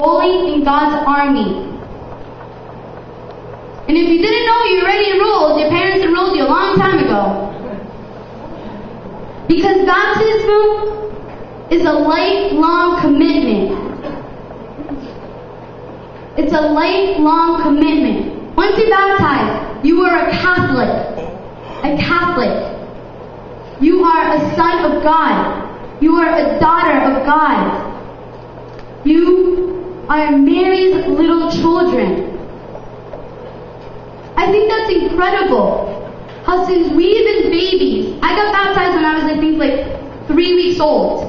enrolling in God's army. And if you didn't know you already enrolled, your parents enrolled you a long time ago. Because baptism is a lifelong commitment. It's a lifelong commitment. Once you're baptized, you are a Catholic. A Catholic. You are a son of God. You are a daughter of God. You are Mary's little children. I think that's incredible. How since we've been babies, I got baptized when I was, I think, like 3 weeks old.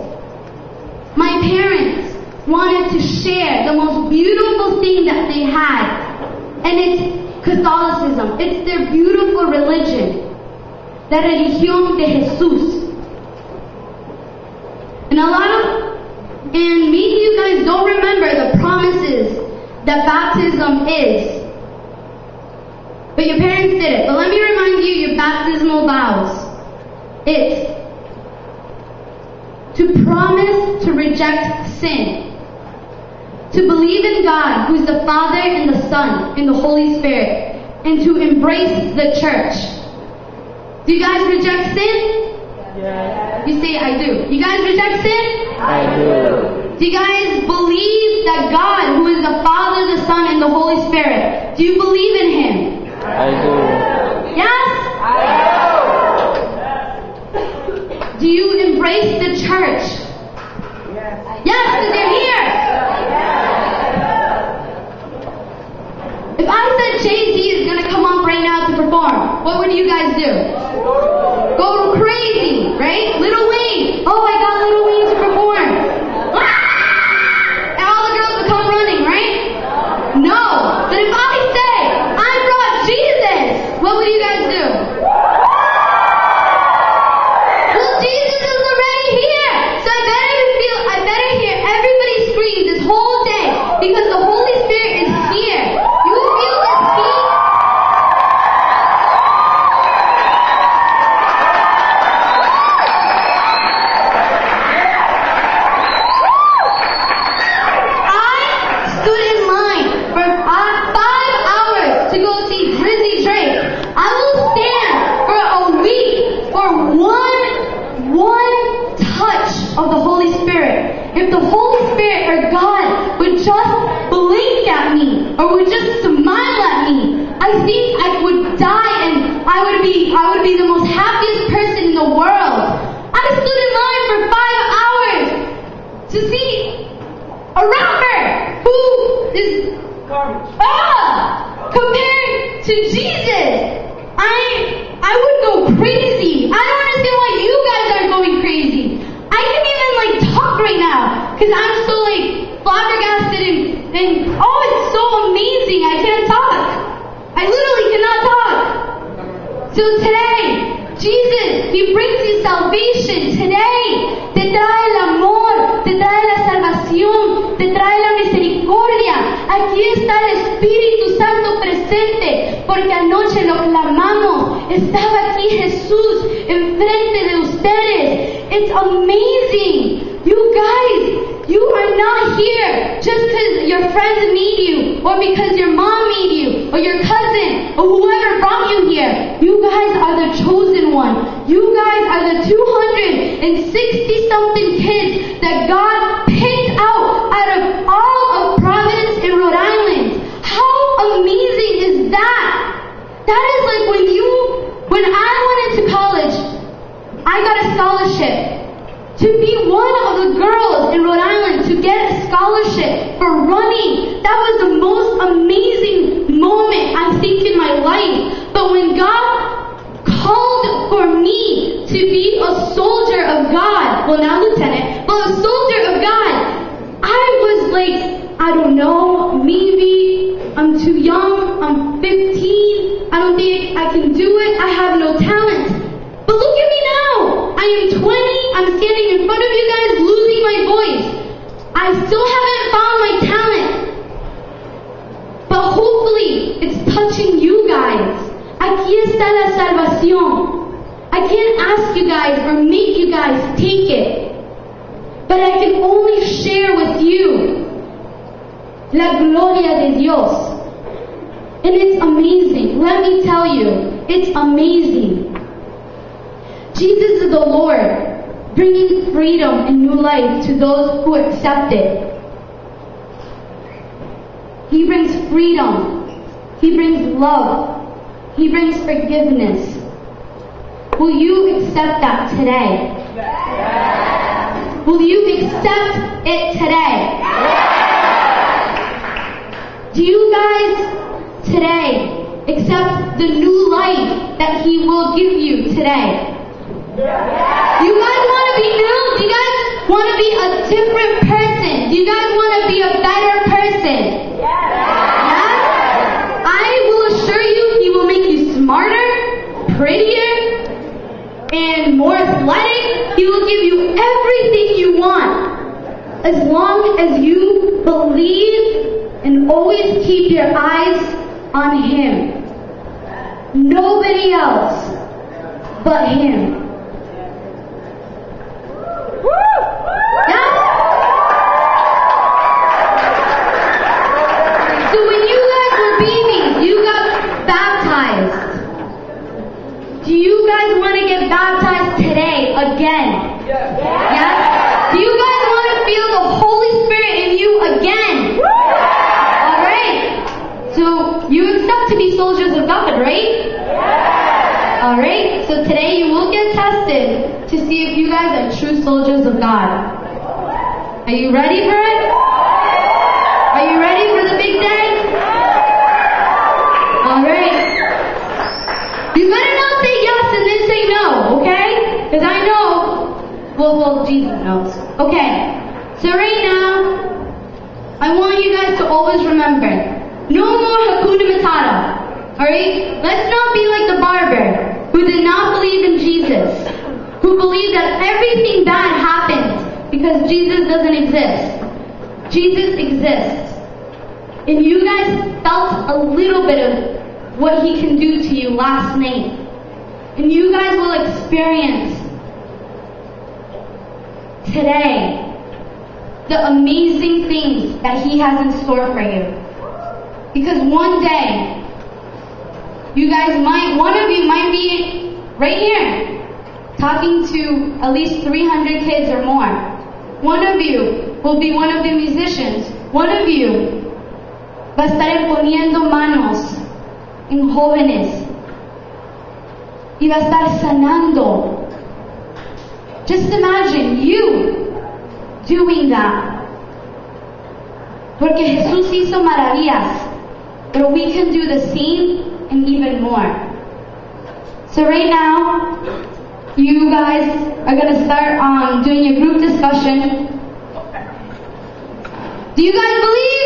My parents wanted to share the most beautiful thing that they had. And it's Catholicism. It's their beautiful religion. La religión de Jesús. And maybe you guys don't remember the promises that baptism is. But your parents did it. But let me remind you your baptismal vows. It's to promise to reject sin. To believe in God, who's the Father and the Son and the Holy Spirit. And to embrace the church. Do you guys reject sin? Yes. You say, I do. You guys reject sin? I do. Do you guys believe that God, who is the Father, the Son, and the Holy Spirit, do you believe in Him? I do. Yes? I do. Do you embrace the church? Yes. Yes, because you're here. If I said Jay-Z is going to come up right now to perform, what would you guys do? Go crazy, right? Lil Wayne. Oh, I got Lil Wayne to perform. And all the girls would come running, right? No. But if I say, I brought Jesus, what would you guys do? Well, Jesus is already here. So I better hear everybody scream this whole day because the Holy Spirit is here. You feel this heat? Of the Holy Spirit. If the Holy Spirit or God would just blink at me or would just smile at me, I think I would die and I would be the most happiest person in the world. I stood in line for 5 hours to see a rapper who is compared to Jesus. I would go crazy. I don't understand why you guys aren't going crazy. I can't even talk right now because I'm so flabbergasted and oh, it's so amazing. I can't talk. I literally cannot talk. So today, Jesus, He brings you salvation. Today, te trae el amor, te trae la salvación, te trae la misericordia. Aquí está el Espíritu Santo presente porque anoche lo clamamos. Estaba aquí Jesús enfrente de ustedes. It's amazing. You guys, you are not here just because your friends need you or because your mom need you or your cousin or whoever brought you here. You guys are the chosen one. You guys are the 260 something kids that God picked out of all of Providence and Rhode Island. How amazing is that? That is when I went into college, I got a scholarship. To be one of the girls in Rhode Island to get a scholarship for running, that was the most amazing moment I think in my life. But when God called for me to be a soldier of God, well now lieutenant, but a soldier of God, I was I don't know, maybe I'm too young, I'm 15, I don't think I can do it, I have no talent. But look at me now, I am 20, I'm standing in front of you guys losing my voice. I still haven't found my talent. But hopefully it's touching you guys. Aquí está la salvación. I can't ask you guys or make you guys take it. But I can only share with you la gloria de Dios. And it's amazing. Let me tell you, it's amazing. Jesus is the Lord, bringing freedom and new life to those who accept it. He brings freedom. He brings love. He brings forgiveness. Will you accept that today? Will you accept it today? Do you guys today accept the new life that He will give you today? Do you guys want to be new? Do you guys want to be a different person? Do you guys want to be a better person? Yeah? I will assure you, He will make you smarter, prettier, and more athletic. He will give you everything you want, as long as you believe and always keep your eyes on Him. Nobody else but Him. Yeah? So when you guys were babies, you got baptized. Do you guys want to get baptized today again? Yes? Do you guys want to feel the Holy Spirit in you again? Alright. So you accept to be soldiers of God, right? Alright. So today you will get tested to see if you guys are true soldiers of God. Are you ready for it? Are you ready for the big day? Alright. You better not say yes and then say no, okay? Because I know, well, Jesus knows. Okay, so right now, I want you guys to always remember, no more Hakuna Matata, alright? Let's not be like the barber who did not believe in Jesus, who believed that everything bad happened because Jesus doesn't exist. Jesus exists. And you guys felt a little bit of what He can do to you last night. And you guys will experience today the amazing things that He has in store for you. Because one day, one of you might be right here, talking to at least 300 kids or more. One of you will be one of the musicians. One of you va a estar poniendo manos en jóvenes y va a estar sanando. Just imagine you doing that. Porque Jesús hizo maravillas, but we can do the same and even more. So right now, you guys are going to start doing a group discussion. Do you guys believe?